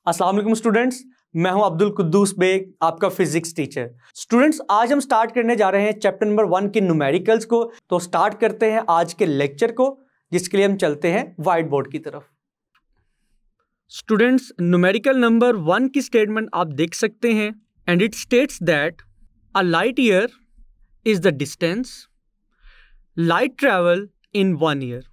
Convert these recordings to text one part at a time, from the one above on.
अस्सलाम वालेकुम स्टूडेंट्स, मैं हूं अब्दुल कुद्दूस बेग, आपका फिजिक्स टीचर। स्टूडेंट्स, आज हम स्टार्ट करने जा रहे हैं चैप्टर नंबर 1 के न्यूमेरिकल्स को। तो स्टार्ट करते हैं आज के लेक्चर को, जिसके लिए हम चलते हैं व्हाइट बोर्ड की तरफ। स्टूडेंट्स, न्यूमेरिकल नंबर 1 की स्टेटमेंट आप देख सकते हैं and it states that a light year is the distance light travel in 1 year.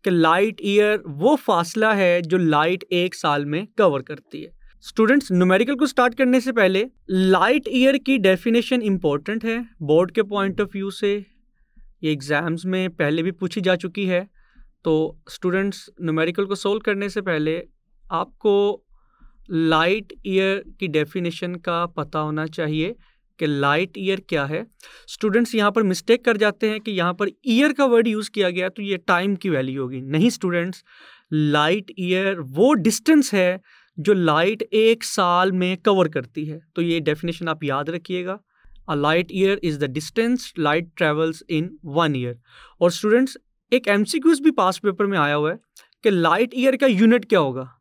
कि लाइट ईयर वो फासला है जो लाइट एक साल में कवर करती है। स्टूडेंट्स, न्यूमेरिकल को स्टार्ट करने से पहले लाइट ईयर की डेफिनेशन इंपॉर्टेंट है बोर्ड के पॉइंट ऑफ व्यू से। ये एग्जाम्स में पहले भी पूछी जा चुकी है। तो स्टूडेंट्स, न्यूमेरिकल को सोल्व करने से पहले आपको लाइट ईयर की डेफिनेशन का पता होना चाहिए कि लाइट ईयर क्या है। स्टूडेंट्स यहाँ पर मिस्टेक कर जाते हैं कि यहाँ पर ईयर का वर्ड यूज़ किया गया तो ये टाइम की वैल्यू होगी। नहीं स्टूडेंट्स, लाइट ईयर वो डिस्टेंस है जो लाइट एक साल में कवर करती है। तो ये डेफिनेशन आप याद रखिएगा। A light year is the distance light travels in 1 year. और स्टूडेंट्स, एक एमसीक्यूज भी पास पेपर में आया हुआ है कि लाइट ईयर का यूनिट क्या होगा।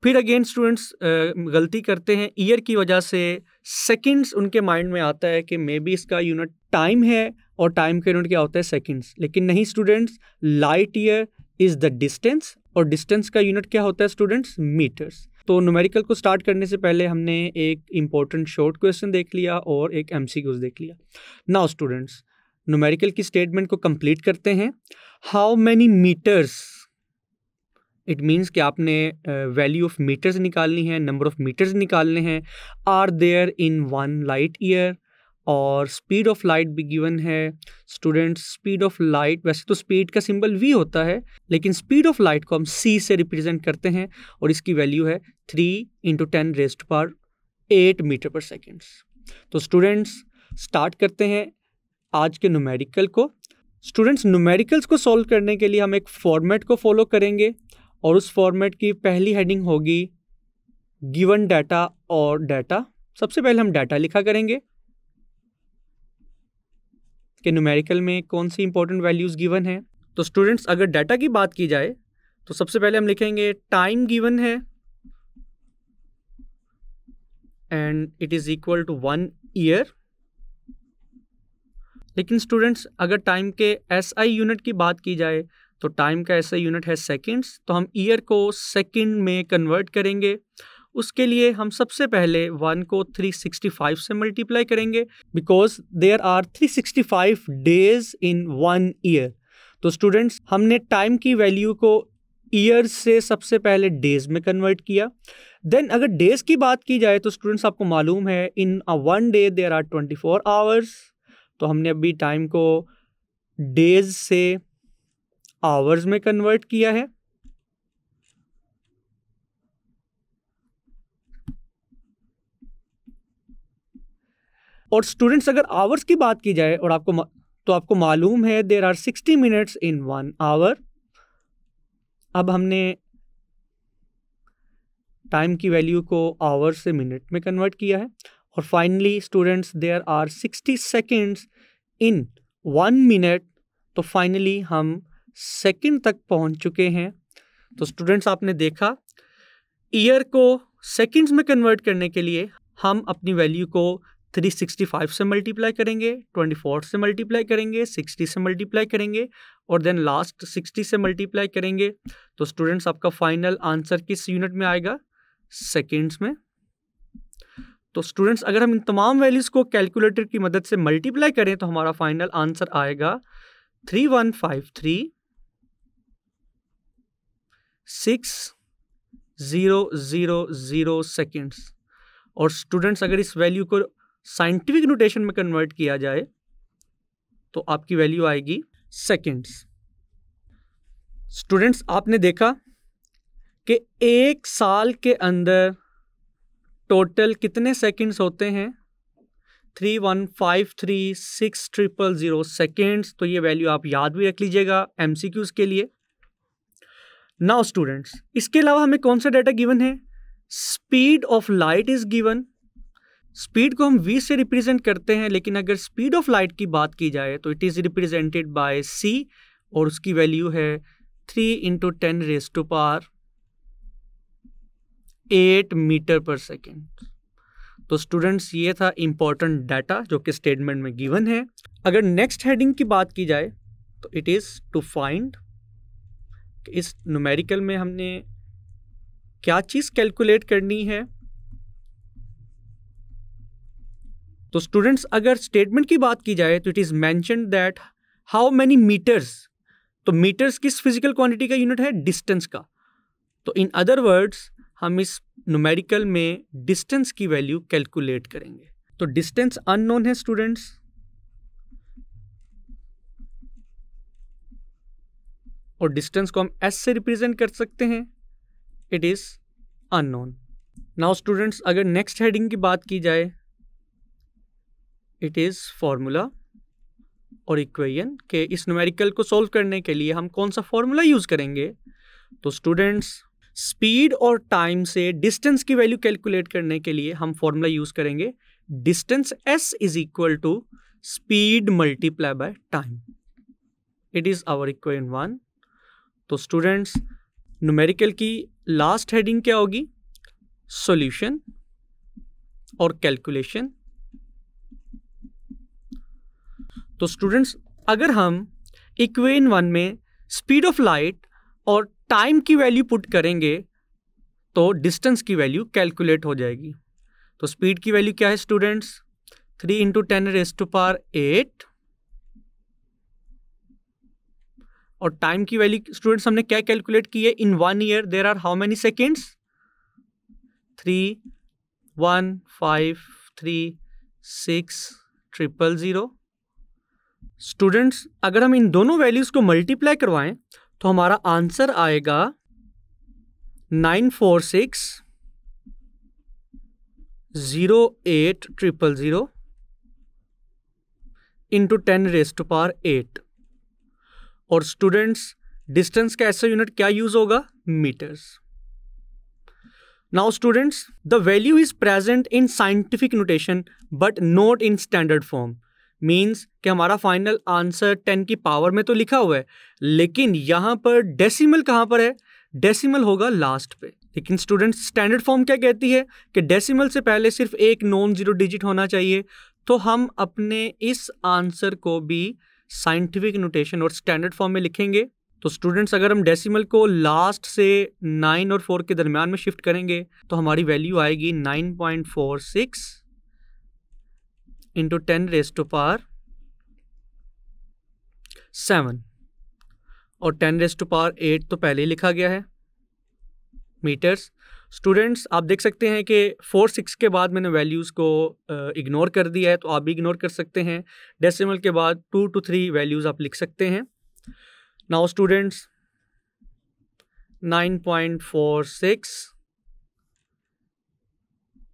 फिर अगेन स्टूडेंट्स गलती करते हैं, ईयर की वजह से सेकंड्स उनके माइंड में आता है कि मे बी इसका यूनिट टाइम है और टाइम का यूनिट क्या होता है, सेकंड्स। लेकिन नहीं students, light year is the distance और डिस्टेंस का यूनिट क्या होता है स्टूडेंट्स, मीटर्स। तो न्यूमेरिकल को स्टार्ट करने से पहले हमने एक इंपॉर्टेंट शॉर्ट क्वेश्चन देख लिया और एक एमसीक्यूज देख लिया। नाउ स्टूडेंट्स, न्यूमेरिकल की स्टेटमेंट को कंप्लीट करते हैं। How many meters, it means कि आपने वैल्यू ऑफ मीटर्स निकालनी है, नंबर ऑफ मीटर्स निकालने हैं। Are there in 1 light year और स्पीड ऑफ लाइट भी गिवन है। स्टूडेंट्स, स्पीड ऑफ लाइट, वैसे तो स्पीड का सिंबल v होता है, लेकिन स्पीड ऑफ लाइट को हम c से रिप्रेजेंट करते हैं और इसकी वैल्यू है 3 × 10⁸ मीटर पर सेकेंड्स। तो स्टूडेंट्स, स्टार्ट करते हैं आज के न्यूमेरिकल को। स्टूडेंट्स, न्यूमेरिकल्स को सॉल्व करने के लिए हम एक फॉर्मेट को फॉलो करेंगे और उस फॉर्मेट की पहली हेडिंग होगी गिवन डाटा और डाटा। सबसे पहले हम डाटा लिखा करेंगे कि न्यूमेरिकल में कौन सी इंपॉर्टेंट वैल्यूज गिवन है। तो स्टूडेंट्स, अगर डाटा की बात की जाए तो सबसे पहले हम लिखेंगे टाइम गिवन है and it is equal to 1 year. लेकिन स्टूडेंट्स, अगर टाइम के एसआई यूनिट की बात की जाए तो टाइम का ऐसा यूनिट है सेकंड्स। तो हम ईयर को सेकंड में कन्वर्ट करेंगे। उसके लिए हम सबसे पहले 1 को 365 से मल्टीप्लाई करेंगे because there are 365 days in 1 year. तो स्टूडेंट्स, हमने टाइम की वैल्यू को ईयर से सबसे पहले डेज में कन्वर्ट किया। देन अगर डेज की बात की जाए तो स्टूडेंट्स, आपको मालूम है इन अ 1 डे देयर आर 24 आवर्स। तो हमने अभी टाइम को डेज से आवर्स में कन्वर्ट किया है। और स्टूडेंट्स, अगर आवर्स की बात की जाए और आपको मालूम है there are 60 minutes in 1 hour. अब हमने टाइम की वैल्यू को आवर से मिनट में कन्वर्ट किया है। और finally students, there are 60 seconds in 1 minute. तो फाइनली हम सेकंड तक पहुंच चुके हैं। तो स्टूडेंट्स, आपने देखा ईयर को सेकंड्स में कन्वर्ट करने के लिए हम अपनी वैल्यू को 365 से मल्टीप्लाई करेंगे, 24 से मल्टीप्लाई करेंगे, 60 से मल्टीप्लाई करेंगे और देन लास्ट 60 से मल्टीप्लाई करेंगे। तो स्टूडेंट्स, आपका फाइनल आंसर किस यूनिट में आएगा, सेकंड्स में। तो स्टूडेंट्स, अगर हम इन तमाम वैल्यूज को कैलकुलेटर की मदद से मल्टीप्लाई करें तो हमारा फाइनल आंसर आएगा 3153,6000 सेकेंड्स। और स्टूडेंट्स, अगर इस वैल्यू को साइंटिफिक नोटेशन में कन्वर्ट किया जाए तो आपकी वैल्यू आएगी सेकेंड्स। स्टूडेंट्स, आपने देखा कि एक साल के अंदर टोटल कितने सेकेंड्स होते हैं, 3153,6000 सेकेंड्स। तो ये वैल्यू आप याद भी रख लीजिएगा एमसीक्यूज के लिए। नाउ स्टूडेंट्स, इसके अलावा हमें कौन सा डाटा गिवन है, speed of light is given. Speed को हम v से रिप्रेजेंट करते हैं, लेकिन अगर स्पीड ऑफ लाइट की बात की जाए तो it is represented by c और उसकी वैल्यू है 3 × 10⁻⁸ 8 मीटर पर सेकेंड। तो स्टूडेंट्स ये था इंपॉर्टेंट डाटा जो कि स्टेटमेंट में गिवन है। अगर नेक्स्ट हेडिंग की बात की जाए तो इट इज़ टू फाइंड, इस न्यूमेरिकल में हमने क्या चीज़ कैलकुलेट करनी है। तो स्टूडेंट्स अगर स्टेटमेंट की बात की जाए तो it is mentioned that how many meters, तो मीटर्स किस फिजिकल क्वांटिटी का यूनिट है? डिस्टेंस का। तो इन अदर वर्ड्स हम इस न्यूमेरिकल में डिस्टेंस की वैल्यू कैलकुलेट करेंगे। तो डिस्टेंस अननोन है स्टूडेंट्स, और डिस्टेंस को हम एस से रिप्रेजेंट कर सकते हैं, it is unknown. Now students अगर नेक्स्ट हेडिंग की बात की जाए इट इज फॉर्मूला और इक्वेशन के इस न्यूमेरिकल को सॉल्व करने के लिए हम कौन सा फॉर्मूला यूज करेंगे। तो स्टूडेंट्स स्पीड और टाइम से डिस्टेंस की वैल्यू कैलकुलेट करने के लिए हम फॉर्मूला यूज करेंगे distance s is equal to speed multiply by time, it is our equation 1। तो स्टूडेंट्स न्यूमेरिकल की लास्ट हेडिंग क्या होगी? सॉल्यूशन और कैलकुलेशन। तो स्टूडेंट्स अगर हम इक्वेशन 1 में स्पीड ऑफ लाइट और टाइम की वैल्यू पुट करेंगे तो डिस्टेंस की वैल्यू कैलकुलेट हो जाएगी। तो स्पीड की वैल्यू क्या है स्टूडेंट्स? 3 × 10⁸ और टाइम की वैल्यू स्टूडेंट्स हमने क्या कैलकुलेट की है? In 1 year there are how many seconds? 3 1 5 3 6 000। Students अगर हम इन दोनों वैल्यूज को मल्टीप्लाई करवाएं तो हमारा आंसर आएगा 946,08,000 इंटू 10⁸ और स्टूडेंट्स डिस्टेंस का ऐसा यूनिट क्या यूज होगा? Meters. Now students the value is present in scientific notation but not in standard form. Means कि हमारा फाइनल आंसर 10 की पावर में तो लिखा हुआ है, लेकिन यहां पर डेसिमल कहां पर है? डेसिमल होगा लास्ट पे। लेकिन स्टूडेंट्स स्टैंडर्ड फॉर्म क्या कहती है कि डेसिमल से पहले सिर्फ एक नॉन जीरो डिजिट होना चाहिए। तो हम अपने इस आंसर को भी साइंटिफिक नोटेशन और स्टैंडर्ड फॉर्म में लिखेंगे। तो स्टूडेंट्स अगर हम डेसिमल को लास्ट से 9 और 4 के दरमियान में शिफ्ट करेंगे तो हमारी वैल्यू आएगी 9.46 इंटू 10⁻7 और 10⁸ तो पहले ही लिखा गया है मीटर्स। स्टूडेंट्स आप देख सकते हैं कि 4 6 के बाद मैंने वैल्यूज़ को इग्नोर कर दिया है, तो आप भी इग्नोर कर सकते हैं। डेसिमल के बाद 2 to 3 वैल्यूज़ आप लिख सकते हैं। नाउ स्टूडेंट्स 9.46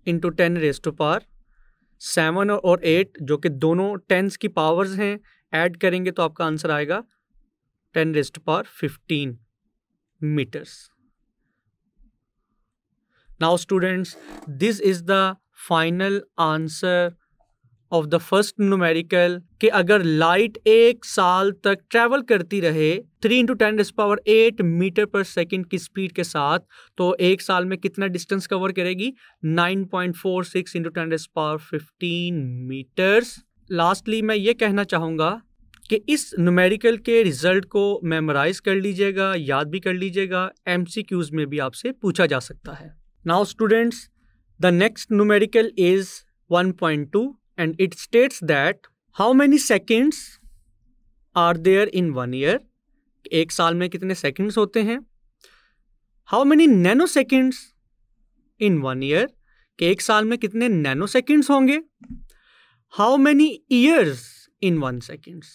इंटू 10⁻7 और 8 जो कि दोनों टेंस की पावर्स हैं, ऐड करेंगे तो आपका आंसर आएगा 10⁻15 metres. Now students, this is the final answer of the first numerical कि अगर लाइट 1 साल तक ट्रैवल करती रहे 3 × 10⁸ मीटर पर सेकेंड की स्पीड के साथ तो 1 साल में कितना डिस्टेंस कवर करेगी? 9.46 × 10⁻15 मीटर्स। लास्टली मैं ये कहना चाहूँगा कि इस न्यूमेरिकल के रिजल्ट को मेमोराइज कर लीजिएगा, याद भी कर लीजिएगा, MCQs में भी आपसे पूछा जा सकता है। Now students, the next numerical is 1.2 and it states that how many seconds are there in 1 year? एक साल में कितने सेकंड्स होते हैं? How many nanoseconds in 1 year? कि एक साल में कितने नैनो सेकंड्स होंगे? How many years in 1 seconds?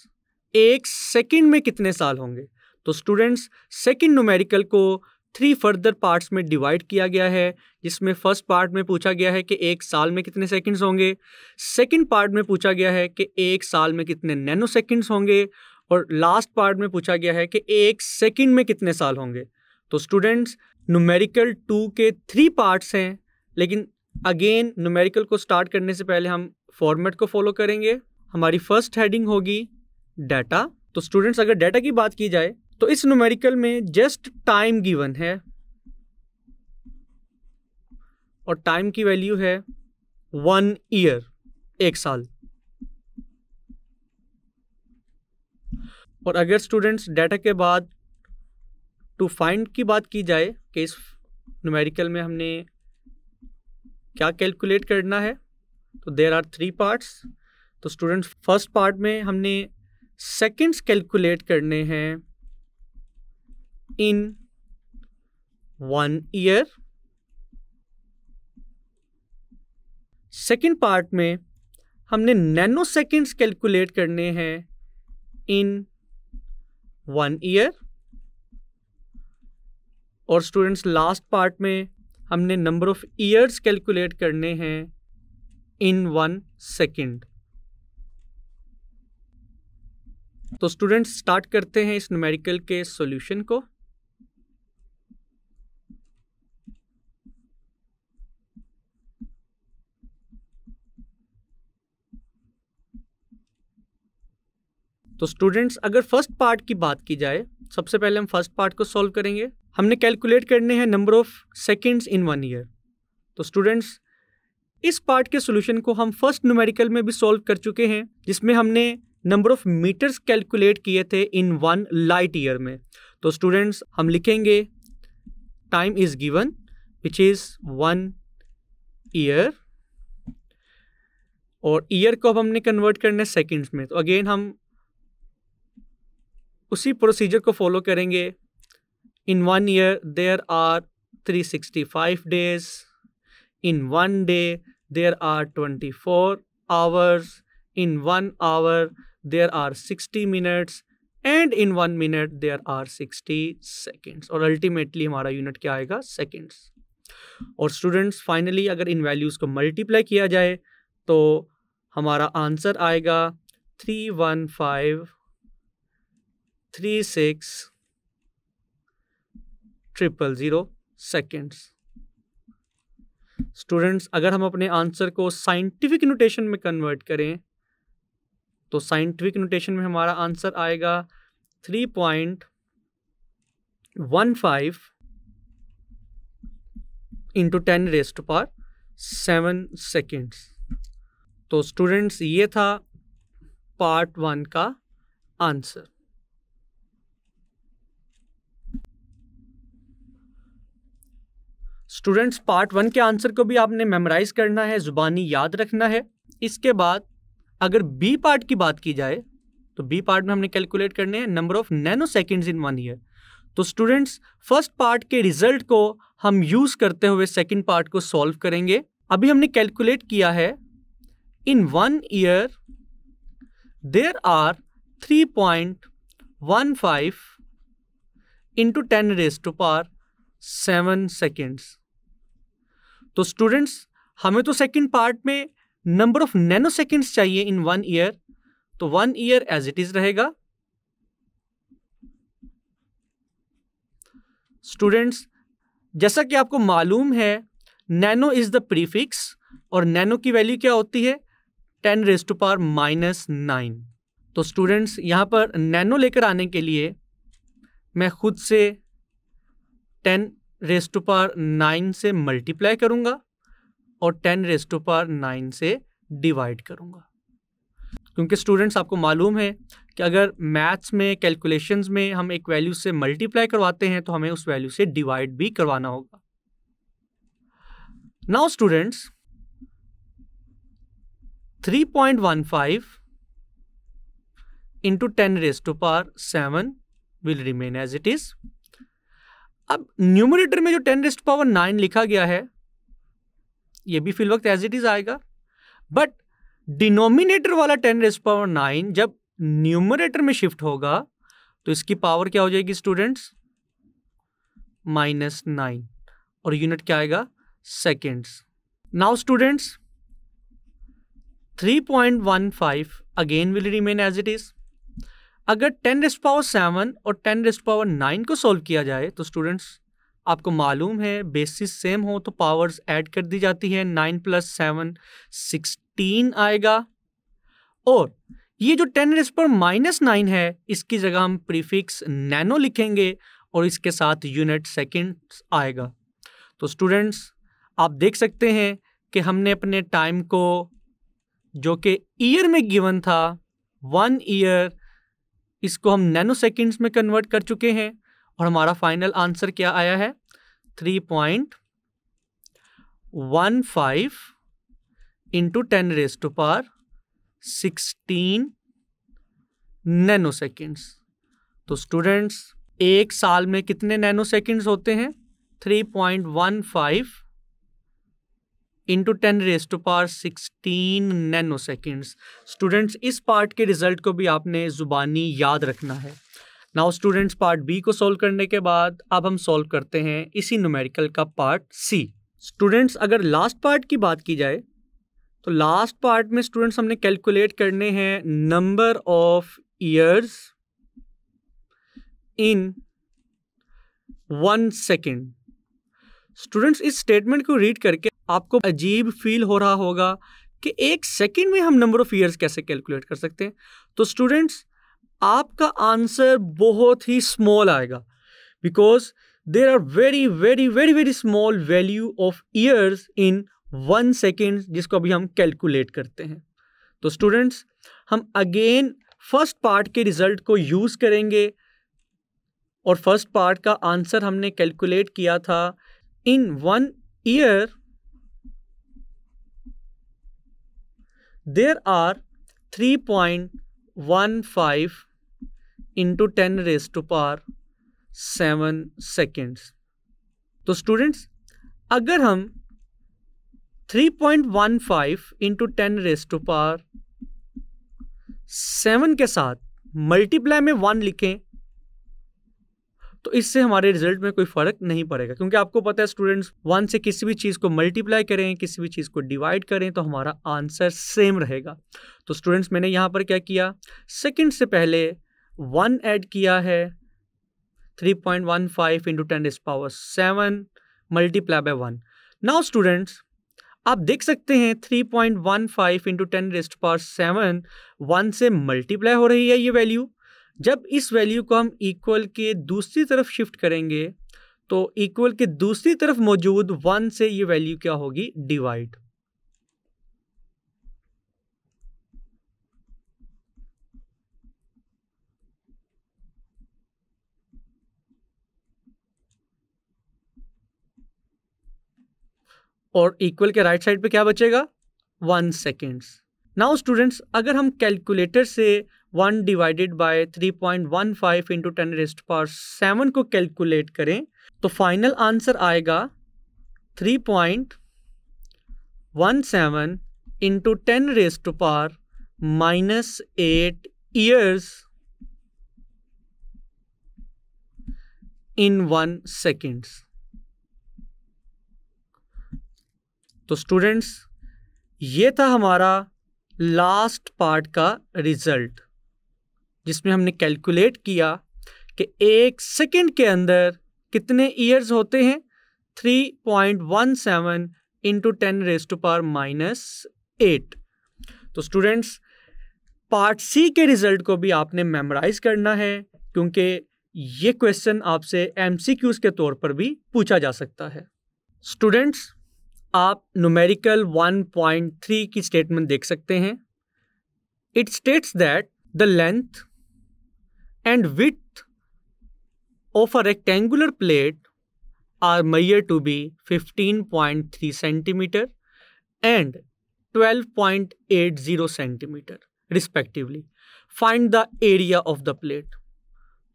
एक सेकंड में कितने साल होंगे? तो स्टूडेंट्स सेकंड न्यूमेरिकल को 3 फर्दर पार्ट्स में डिवाइड किया गया है, जिसमें फर्स्ट पार्ट में पूछा गया है कि एक साल में कितने सेकंड्स होंगे, सेकंड पार्ट में पूछा गया है कि एक साल में कितने नैनो सेकंड्स होंगे, और लास्ट पार्ट में पूछा गया है कि एक सेकंड में कितने साल होंगे। तो स्टूडेंट्स न्यूमेरिकल 2 के 3 पार्ट्स हैं, लेकिन अगेन न्यूमेरिकल को स्टार्ट करने से पहले हम फॉर्मेट को फॉलो करेंगे। हमारी फर्स्ट हेडिंग होगी डाटा। तो स्टूडेंट्स अगर डाटा की बात की जाए तो इस न्यूमेरिकल में जस्ट टाइम गिवन है, और टाइम की वैल्यू है 1 ईयर, 1 साल। और अगर स्टूडेंट्स डाटा के बाद टू फाइंड की बात की जाए कि इस न्यूमेरिकल में हमने क्या कैलकुलेट करना है, तो देयर आर 3 पार्ट्स। तो स्टूडेंट्स फर्स्ट पार्ट में हमने सेकंड्स कैलकुलेट करने हैं इन 1 ईयर। सेकंड पार्ट में हमने नैनो सेकंड्स कैलकुलेट करने हैं इन 1 ईयर। और स्टूडेंट्स लास्ट पार्ट में हमने नंबर ऑफ ईयर्स कैलकुलेट करने हैं इन 1 सेकंड। तो स्टूडेंट्स स्टार्ट करते हैं इस न्यूमेरिकल के सॉल्यूशन को। तो स्टूडेंट्स अगर फर्स्ट पार्ट की बात की जाए, सबसे पहले हम फर्स्ट पार्ट को सॉल्व करेंगे। हमने कैलकुलेट करने हैं number of seconds in 1 year. तो स्टूडेंट्स इस पार्ट के सॉल्यूशन को हम फर्स्ट न्यूमेरिकल में भी सॉल्व कर चुके हैं, जिसमें हमने नंबर ऑफ मीटर्स कैलकुलेट किए थे इन 1 लाइट ईयर में। तो स्टूडेंट्स हम लिखेंगे time is given which is 1 year, और ईयर को अब हमने कन्वर्ट करना है सेकंड्स में। तो अगेन हम उसी प्रोसीजर को फॉलो करेंगे। In 1 year there are 365 days, in 1 day there are 24 hours, in 1 hour there are 60 minutes, and in 1 minute there are 60 seconds. और अल्टीमेटली हमारा यूनिट क्या आएगा? सेकेंड्स। और स्टूडेंट्स फाइनली अगर इन वैल्यूज़ को मल्टीप्लाई किया जाए तो हमारा आंसर आएगा 31536,000 सेकेंड्स। स्टूडेंट्स अगर हम अपने आंसर को साइंटिफिक नोटेशन में कन्वर्ट करें तो साइंटिफिक नोटेशन में हमारा आंसर आएगा 3.15 इंटू 10⁻⁷ सेकेंड्स। तो स्टूडेंट्स ये था पार्ट 1 का आंसर। स्टूडेंट्स पार्ट 1 के आंसर को भी आपने मेमोराइज करना है, जुबानी याद रखना है। इसके बाद अगर बी पार्ट की बात की जाए तो बी पार्ट में हमने कैलकुलेट करने हैं number of nano seconds in 1 year. तो स्टूडेंट्स फर्स्ट पार्ट के रिजल्ट को हम यूज करते हुए सेकंड पार्ट को सॉल्व करेंगे। अभी हमने कैलकुलेट किया है in 1 year there are 3.15 into 10⁻⁷ seconds. तो स्टूडेंट्स हमें तो सेकंड पार्ट में नंबर ऑफ नैनो सेकेंड्स चाहिए इन 1 ईयर, तो 1 ईयर एज इट इज रहेगा। स्टूडेंट्स जैसा कि आपको मालूम है नैनो इज द प्रीफिक्स, और नैनो की वैल्यू क्या होती है? 10⁻⁹ तो स्टूडेंट्स यहां पर नैनो लेकर आने के लिए मैं खुद से 10⁻⁹ से मल्टीप्लाई करूंगा और 10⁻⁹ से डिवाइड करूंगा, क्योंकि स्टूडेंट्स आपको मालूम है कि अगर मैथ्स में कैलकुलेशंस में हम एक वैल्यू से मल्टीप्लाई करवाते हैं तो हमें उस वैल्यू से डिवाइड भी करवाना होगा। Now students 3.15 into 10⁻⁷ will remain as it is. अब न्यूमरेटर में जो 10⁻⁹ लिखा गया है ये भी फिल वक्त एज इट इज आएगा, बट डिनोमिनेटर वाला 10⁻⁹ जब न्यूमरेटर में शिफ्ट होगा तो इसकी पावर क्या हो जाएगी स्टूडेंट्स? -9, और यूनिट क्या आएगा? Seconds. Now students 3.15 again will remain as it is. अगर 10⁻⁷ और 10⁻⁹ को सॉल्व किया जाए तो स्टूडेंट्स आपको मालूम है बेसिस सेम हो तो पावर्स ऐड कर दी जाती है। 9 + 7 16 आएगा, और ये जो 10⁻⁻⁹ है इसकी जगह हम प्रीफिक्स नैनो लिखेंगे और इसके साथ यूनिट सेकेंड्स आएगा। तो स्टूडेंट्स आप देख सकते हैं कि हमने अपने टाइम को जो कि ईयर में गिवन था 1 ईयर, इसको हम नैनो सेकेंड्स में कन्वर्ट कर चुके हैं और हमारा फाइनल आंसर क्या आया है 3.15 इंटू 10⁻16 नैनो सेकेंड्स। तो स्टूडेंट्स एक साल में कितने नैनो सेकेंड्स होते हैं 3.15 इंटू 10⁻16 नैनो सेकेंड्स। स्टूडेंट्स इस पार्ट के रिजल्ट को भी आपने जुबानी याद रखना है। नाउ स्टूडेंट्स पार्ट बी को सॉल्व करने के बाद अब हम सॉल्व करते हैं इसी न्यूमेरिकल का पार्ट सी। स्टूडेंट्स अगर लास्ट पार्ट की बात की जाए तो लास्ट पार्ट में स्टूडेंट्स हमने कैलकुलेट करने हैं number of years in 1 second. Students इस स्टेटमेंट को रीड करके आपको अजीब फील हो रहा होगा कि 1 सेकेंड में हम नंबर ऑफ ईयर्स कैसे कैलकुलेट कर सकते हैं। तो स्टूडेंट्स आपका आंसर बहुत ही स्मॉल आएगा because there are very very very very small value of years in 1 second जिसको अभी हम कैलकुलेट करते हैं। तो स्टूडेंट्स हम अगेन फर्स्ट पार्ट के रिजल्ट को यूज करेंगे और फर्स्ट पार्ट का आंसर हमने कैलकुलेट किया था in 1 year there are 3.15 into 10⁻7 seconds. तो स्टूडेंट्स अगर हम 3.15 इंटू 10⁻7 के साथ मल्टीप्लाई में 1 लिखें तो इससे हमारे रिजल्ट में कोई फर्क नहीं पड़ेगा, क्योंकि आपको पता है स्टूडेंट्स 1 से किसी भी चीज़ को मल्टीप्लाई करें, किसी भी चीज़ को डिवाइड करें तो हमारा आंसर सेम रहेगा। तो स्टूडेंट्स मैंने यहाँ पर क्या किया, सेकंड से पहले 1 ऐड किया है 3.15 into 10⁻7 multiply by 1। Now students आप देख सकते हैं 3.15 इंटू 10⁻7 1 से मल्टीप्लाई हो रही है ये वैल्यू। जब इस वैल्यू को हम इक्वल के दूसरी तरफ शिफ्ट करेंगे तो इक्वल के दूसरी तरफ मौजूद 1 से ये वैल्यू क्या होगी, डिवाइड। और इक्वल के राइट साइड पे क्या बचेगा 1 सेकेंड्स। नाउ स्टूडेंट्स अगर हम कैलकुलेटर से 1 डिवाइडेड बाय 3.15 इंटू 10⁻7 को कैलकुलेट करें तो फाइनल आंसर आएगा 3.17 इंटू 10⁻⁻8 ईयर्स इन 1 सेकेंड्स। तो स्टूडेंट्स ये था हमारा लास्ट पार्ट का रिजल्ट जिसमें हमने कैलकुलेट किया कि 1 सेकेंड के अंदर कितने ईयर्स होते हैं 3.17 इंटू 10⁻⁻8। तो स्टूडेंट्स पार्ट सी के रिजल्ट को भी आपने मेमोराइज करना है क्योंकि ये क्वेश्चन आपसे एमसीक्यूज के तौर पर भी पूछा जा सकता है। स्टूडेंट्स आप न्यूमेरिकल 1.3 की स्टेटमेंट देख सकते हैं। It states that the length and width of a rectangular plate are measured to be 15.3 centimeter and 12.80 centimeter respectively. Find the area of the plate.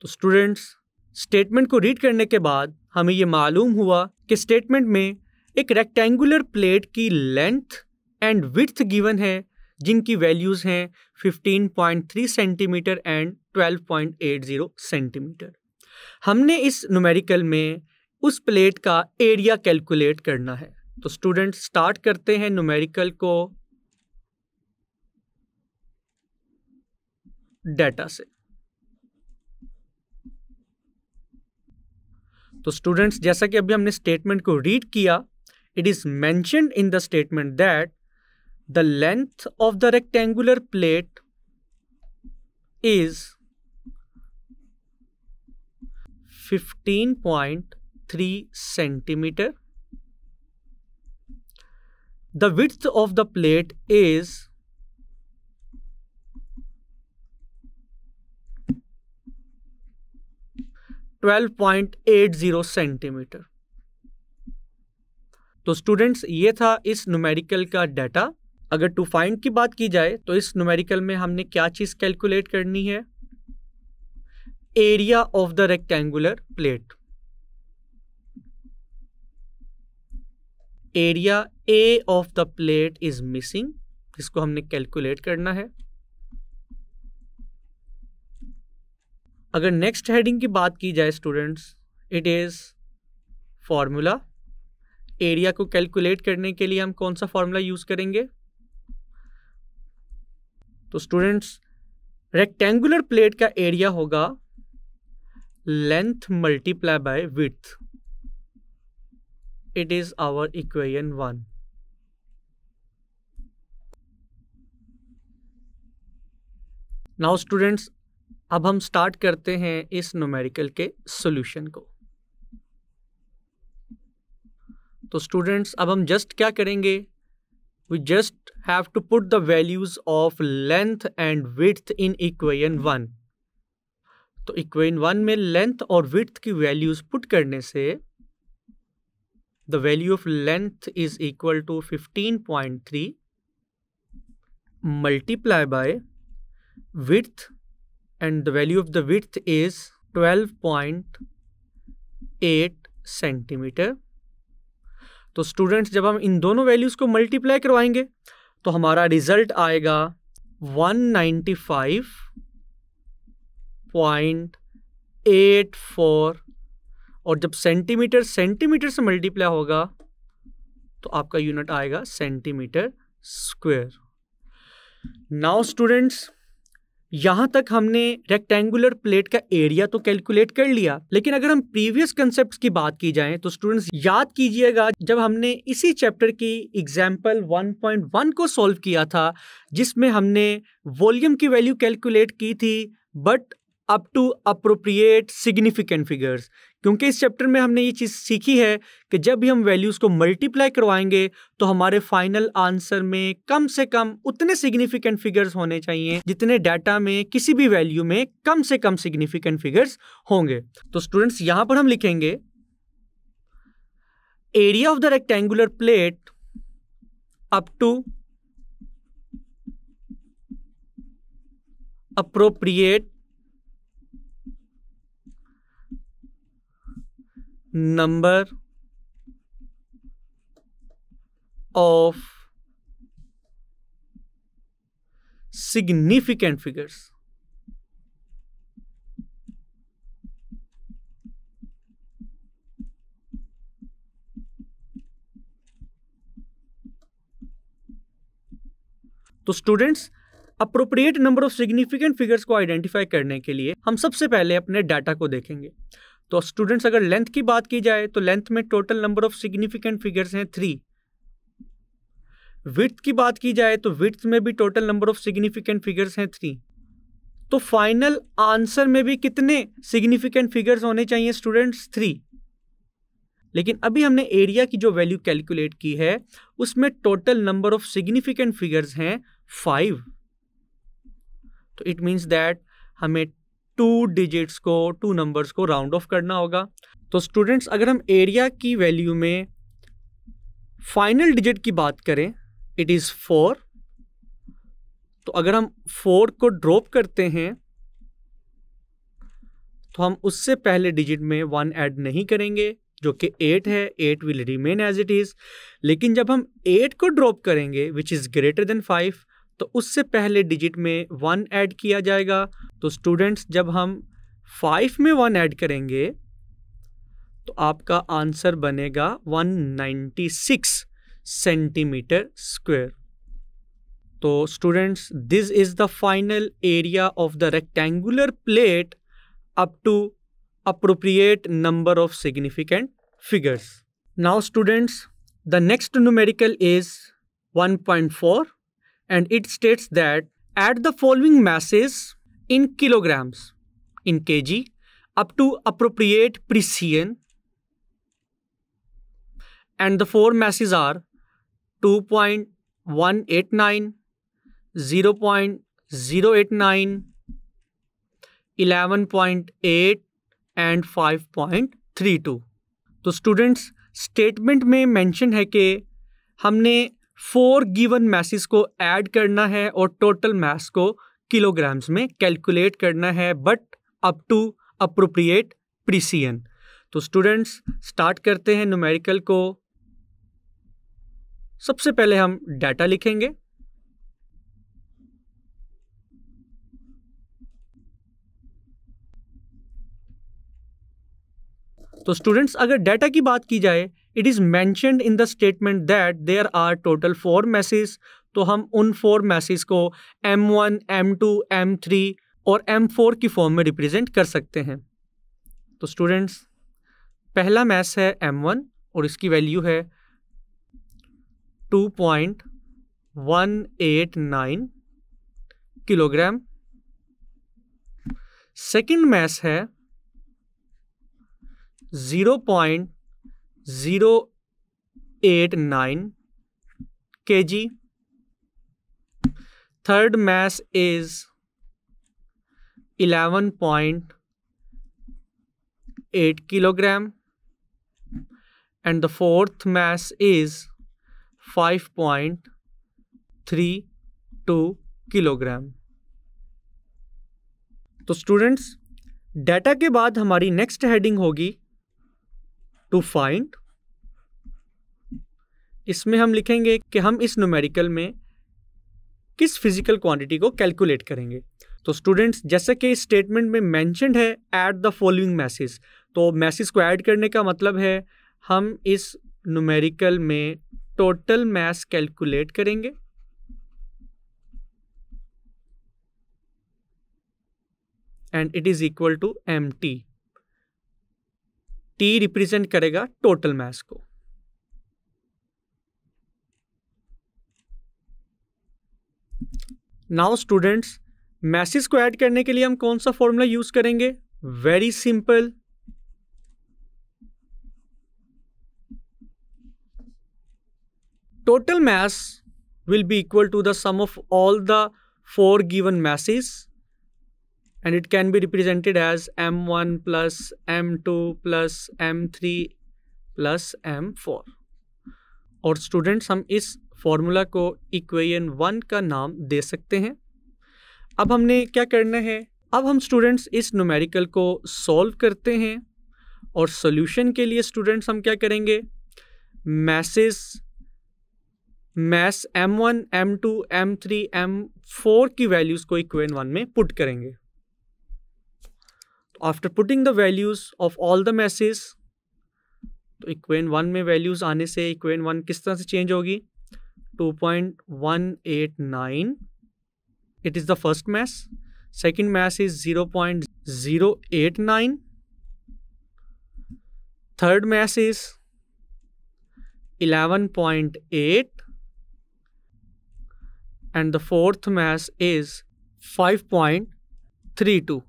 तो स्टूडेंट्स स्टेटमेंट को रीड करने के बाद हमें ये मालूम हुआ कि स्टेटमेंट में एक रेक्टेंगुलर प्लेट की लेंथ एंड विड्थ गिवन है जिनकी वैल्यूज हैं 15.3 सेंटीमीटर एंड 12.80 सेंटीमीटर। हमने इस न्यूमेरिकल में उस प्लेट का एरिया कैलकुलेट करना है। तो स्टूडेंट्स स्टार्ट करते हैं न्यूमेरिकल को डेटा से। तो स्टूडेंट्स जैसा कि अभी हमने स्टेटमेंट को रीड किया, it is mentioned in the statement that the length of the rectangular plate is 15.3 centimeter the width of the plate is 12.80 centimetre. तो स्टूडेंट्स ये था इस न्यूमेरिकल का डाटा। अगर टू फाइंड की बात की जाए तो इस न्यूमेरिकल में हमने क्या चीज कैलकुलेट करनी है? Area of the rectangular plate. Area A of the plate is missing, इसको हमने कैलकुलेट करना है। अगर नेक्स्ट हेडिंग की बात की जाए students, it is formula. Area को कैलकुलेट करने के लिए हम कौन सा फॉर्मूला यूज करेंगे? तो स्टूडेंट्स रेक्टेंगुलर प्लेट का एरिया होगा length multiply by width. It is our equation 1। Now students अब हम स्टार्ट करते हैं इस न्यूमेरिकल के सॉल्यूशन को। तो स्टूडेंट्स अब हम जस्ट क्या करेंगे? We just have to put the values of length and width in equation 1। तो इक्वेशन 1 में लेंथ और विड्थ की वैल्यूज पुट करने से the value of length is equal to 15.3 multiply by width and the value of the width is 12.8 centimetre. तो students जब हम इन दोनों वैल्यूज को मल्टीप्लाई करवाएंगे तो हमारा रिजल्ट आएगा 195.84, और जब सेंटीमीटर सेंटीमीटर से मल्टीप्लाई होगा तो आपका यूनिट आएगा सेंटीमीटर स्क्वायर। नाउ स्टूडेंट्स यहां तक हमने रेक्टेंगुलर प्लेट का एरिया तो कैलकुलेट कर लिया, लेकिन अगर हम प्रीवियस कंसेप्ट्स की बात की जाए तो स्टूडेंट्स याद कीजिएगा जब हमने इसी चैप्टर की एग्जाम्पल 1.1 को सॉल्व किया था, जिसमें हमने वॉल्यूम की वैल्यू कैलकुलेट की थी but up to appropriate significant figures. क्योंकि इस चैप्टर में हमने ये चीज़ सीखी है कि जब भी हम वैल्यूज़ को मल्टीप्लाई करवाएंगे तो हमारे फाइनल आंसर में कम से कम उतने सिग्निफिकेंट फिगर्स होने चाहिए जितने डाटा में किसी भी वैल्यू में कम से कम सिग्निफिकेंट फिगर्स होंगे। तो स्टूडेंट्स यहां पर हम लिखेंगे area of the rectangular plate up to appropriate number of significant figures। तो students appropriate number of significant figures को आइडेंटिफाई करने के लिए हम सबसे पहले अपने डाटा को देखेंगे। तो स्टूडेंट्स अगर लेंथ की बात की जाए तो लेंथ में total number of significant figures हैं 3। विड्थ की बात की जाए तो विड्थ में भी total number of significant figures हैं 3। तो फाइनल आंसर में भी कितने सिग्निफिकेंट फिगर्स होने चाहिए स्टूडेंट्स? 3। लेकिन अभी हमने एरिया की जो वैल्यू कैलकुलेट की है उसमें total number of significant figures हैं 5। तो इट मींस दैट हमें 2 नंबर्स को राउंड ऑफ करना होगा। तो स्टूडेंट्स अगर हम एरिया की वैल्यू में फाइनल डिजिट की बात करें इट इज 4। तो अगर हम 4 को ड्रॉप करते हैं तो हम उससे पहले डिजिट में 1 ऐड नहीं करेंगे जो कि 8 है। 8 will remain as it is. लेकिन जब हम 8 को ड्रॉप करेंगे विच इज ग्रेटर देन 5 तो उससे पहले डिजिट में 1 ऐड किया जाएगा। तो स्टूडेंट्स जब हम 5 में 1 ऐड करेंगे तो आपका आंसर बनेगा 196 सेंटीमीटर स्क्वायर। तो students this is the final area of the rectangular plate up to appropriate number of significant figures. Now students, the next numerical is 1.4 and it states that add the following masses in kilograms, in kg up to appropriate precision, and the 4 masses are 2.189, 0.089, 11.8 and 5.32। तो students, statement में mention है कि हमने 4 given message को add करना है और total mass को किलोग्राम्स में कैलकुलेट करना है, but up to appropriate precision. तो स्टूडेंट्स, स्टार्ट करते हैं न्यूमेरिकल को। सबसे पहले हम डाटा लिखेंगे। तो स्टूडेंट्स, अगर डाटा की बात की जाए, it is mentioned in the statement that there are total 4 masses. तो हम उन 4 मैसेज को M1, M2, M3 और M4 की फॉर्म में रिप्रेजेंट कर सकते हैं। तो स्टूडेंट्स, पहला मैस है M1 और इसकी वैल्यू है 2.189 किलोग्राम। सेकंड मैस है 0.089 kg. Third mass is 11.8 kilogram, and the fourth mass is 5.32 kilogram. तो स्टूडेंट्स, डाटा के बाद हमारी नेक्स्ट हेडिंग होगी टू फाइंड। इसमें हम लिखेंगे कि हम इस न्यूमेरिकल में किस फिजिकल क्वांटिटी को कैलकुलेट करेंगे। तो स्टूडेंट्स, जैसे कि इस स्टेटमेंट में मेंशन्ड है ऐड द फॉलोइंग मैसेज, तो मैसेज को ऐड करने का मतलब है हम इस न्यूमेरिकल में टोटल मास कैलकुलेट करेंगे। And it is equal to MT। T represent करेगा टोटल मास को। नाउ स्टूडेंट्स, मैसेज को ऐड करने के लिए हम कौन सा फॉर्मूला यूज करेंगे? Very simple, total mass will be equal to the sum of all the 4 given masses, and it can be represented as M1 plus M2 plus M3 plus M4। और students, हम इस formula को equation 1 का नाम दे सकते हैं। अब हमने क्या करना है? अब हम स्टूडेंट्स इस न्यूमेरिकल को सॉल्व करते हैं, और सॉल्यूशन के लिए स्टूडेंट्स हम क्या करेंगे? Mess M1, M2, M3, M4 की वैल्यूज को इक्वेशन 1 में पुट करेंगे। After putting the values of all the message, तो इक्वेशन 1 में वैल्यूज आने से इक्वेशन 1 किस तरह से चेंज होगी? 2.189, it is the first mass. Second mass is 0.089, third mass is 11.8 and the fourth mass is 5.32।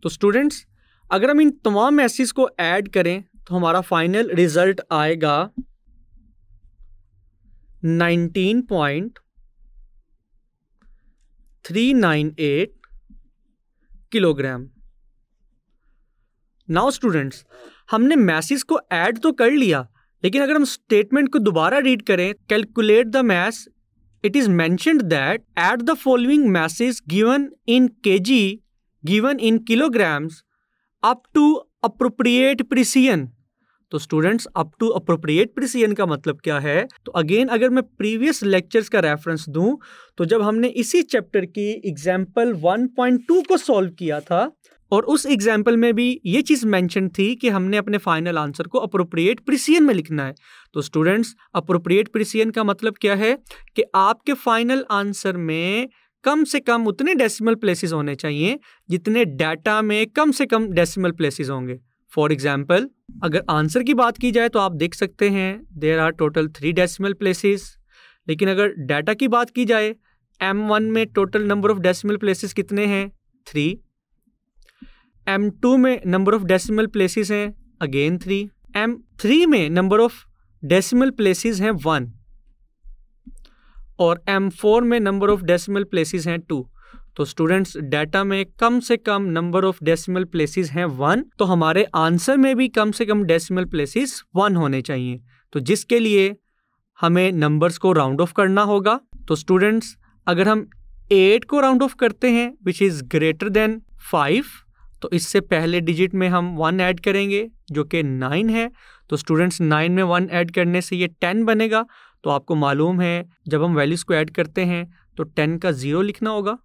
तो स्टूडेंट्स, अगर हम इन तमाम मैसेज को ऐड करें तो हमारा फाइनल रिजल्ट आएगा 19.398 किलोग्राम। नाउ स्टूडेंट्स, हमने मैसेज को ऐड तो कर लिया, लेकिन अगर हम स्टेटमेंट को दोबारा रीड करें, calculate the mass, it is mentioned that add the following masses given in kg, given in kilograms, up to appropriate precision। तो students, up to appropriate precision का मतलब क्या है? तो अगेन, अगर मैं प्रीवियस लेक्चर्स का रेफरेंस दूं, तो जब हमने इसी चैप्टर की एग्जाम्पल 1.2 को सॉल्व किया था, और उस एग्जाम्पल में भी ये चीज़ मेंशन थी कि हमने अपने फाइनल आंसर को अप्रोप्रिएट प्रिसीजन में लिखना है। तो स्टूडेंट्स, अप्रोप्रिएट प्रिसीजन का मतलब क्या है? कि आपके फाइनल आंसर में कम से कम उतने डेसिमल प्लेसेस होने चाहिए जितने डाटा में कम से कम डेसिमल प्लेसेस होंगे। फॉर एग्जाम्पल, अगर आंसर की बात की जाए तो आप देख सकते हैं there are total 3 decimal places, लेकिन अगर डाटा की बात की जाए, M1 में total number of decimal places कितने हैं? 3। M2 में नंबर ऑफ डेसिमल प्लेसेस हैं, अगेन 3। M3 में नंबर ऑफ डेसिमल प्लेसेस हैं 1 और M4 में नंबर ऑफ डेसिमल प्लेसेस हैं 2। तो स्टूडेंट्स डाटा में कम से कम नंबर ऑफ डेसिमल प्लेसेस हैं 1, तो हमारे आंसर में भी कम से कम डेसिमल प्लेसेस 1 होने चाहिए। तो जिसके लिए हमें नंबर्स को राउंड ऑफ करना होगा। तो स्टूडेंट्स अगर हम 8 को राउंड ऑफ करते हैं विच इज़ ग्रेटर देन 5, तो इससे पहले डिजिट में हम 1 ऐड करेंगे जो कि 9 है। तो स्टूडेंट्स 9 में 1 ऐड करने से ये 10 बनेगा। तो आपको मालूम है जब हम वैल्यूज़ को ऐड करते हैं तो 10 का 0 लिखना होगा,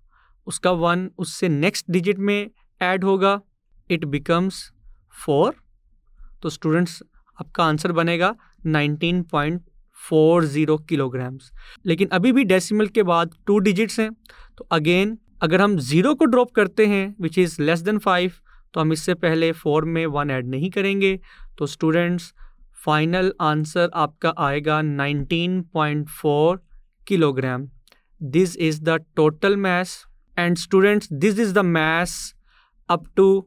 उसका 1 उससे नेक्स्ट डिजिट में ऐड होगा, इट बिकम्स 4। तो स्टूडेंट्स आपका आंसर बनेगा 19.40 किलोग्राम्स। लेकिन अभी भी डेसिमल के बाद 2 डिजिट्स हैं। तो अगेन अगर हम 0 को ड्रॉप करते हैं विच इज़ लेस देन 5, तो हम इससे पहले 4 में 1 ऐड नहीं करेंगे। तो स्टूडेंट्स फाइनल आंसर आपका आएगा 19.4 kilogram. This is the total mass and students this is the mass up to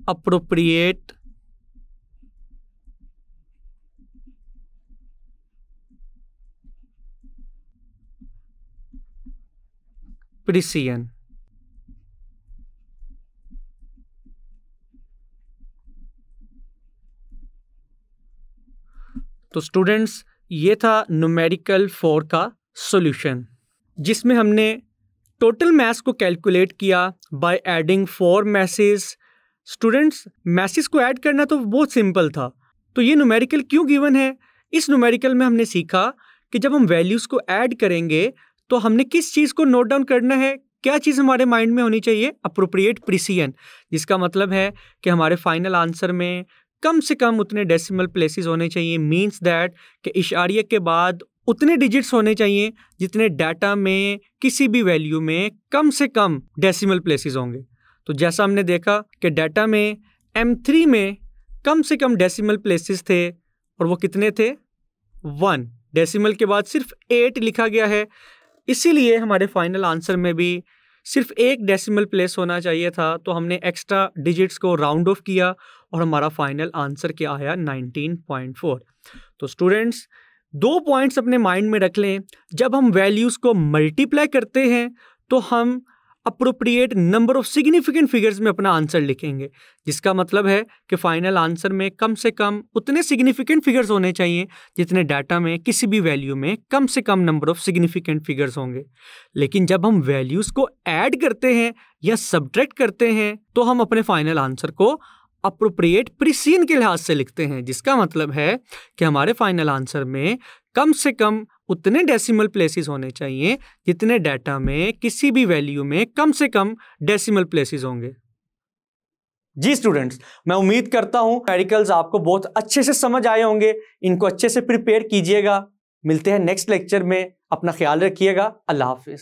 appropriate precision। तो स्टूडेंट्स ये था न्यूमेरिकल 4 का सॉल्यूशन, जिसमें हमने टोटल मैस को कैलकुलेट किया by adding 4 message. Students masses को ऐड करना तो बहुत सिंपल था। तो ये न्यूमेरिकल क्यों गिवन है? इस न्यूमेरिकल में हमने सीखा कि जब हम वैल्यूज़ को ऐड करेंगे तो हमने किस चीज़ को नोट डाउन करना है, क्या चीज़ हमारे माइंड में होनी चाहिए, अप्रोप्रिएट प्रिसीजन, जिसका मतलब है कि हमारे फाइनल आंसर में कम से कम उतने डेसिमल प्लेसेस होने चाहिए। मीन्स दैट कि इशारिया के बाद उतने डिजिट्स होने चाहिए जितने डाटा में किसी भी वैल्यू में कम से कम डेसिमल प्लेसेस होंगे। तो जैसा हमने देखा कि डाटा में M3 में कम से कम डेसिमल प्लेसेस थे और वो कितने थे? 1। डेसिमल के बाद सिर्फ 8 लिखा गया है, इसीलिए हमारे फाइनल आंसर में भी सिर्फ 1 डेसिमल प्लेस होना चाहिए था। तो हमने एक्स्ट्रा डिजिट्स को राउंड ऑफ किया और हमारा फाइनल आंसर क्या आया? 19.4। तो स्टूडेंट्स 2 पॉइंट्स अपने माइंड में रख लें। जब हम वैल्यूज़ को मल्टीप्लाई करते हैं तो हम appropriate number of significant figures में अपना आंसर लिखेंगे, जिसका मतलब है कि फाइनल आंसर में कम से कम उतने सिग्निफिकेंट फिगर्स होने चाहिए जितने डाटा में किसी भी वैल्यू में कम से कम नंबर ऑफ सिग्निफिकेंट फिगर्स होंगे। लेकिन जब हम वैल्यूज़ को ऐड करते हैं या सब्ट्रैक्ट करते हैं तो हम अपने फाइनल आंसर को अप्रोप्रिएट प्रिसीजन के लिहाज से लिखते हैं, जिसका मतलब है कि हमारे फाइनल आंसर में कम से कम उतने डेसिमल प्लेसेस होने चाहिए जितने डाटा में किसी भी वैल्यू में कम से कम डेसिमल प्लेसेस होंगे। जी स्टूडेंट्स, मैं उम्मीद करता हूं न्यूमेरिकल्स आपको बहुत अच्छे से समझ आए होंगे। इनको अच्छे से प्रिपेयर कीजिएगा। मिलते हैं नेक्स्ट लेक्चर में। अपना ख्याल रखिएगा। अल्लाह हाफिज।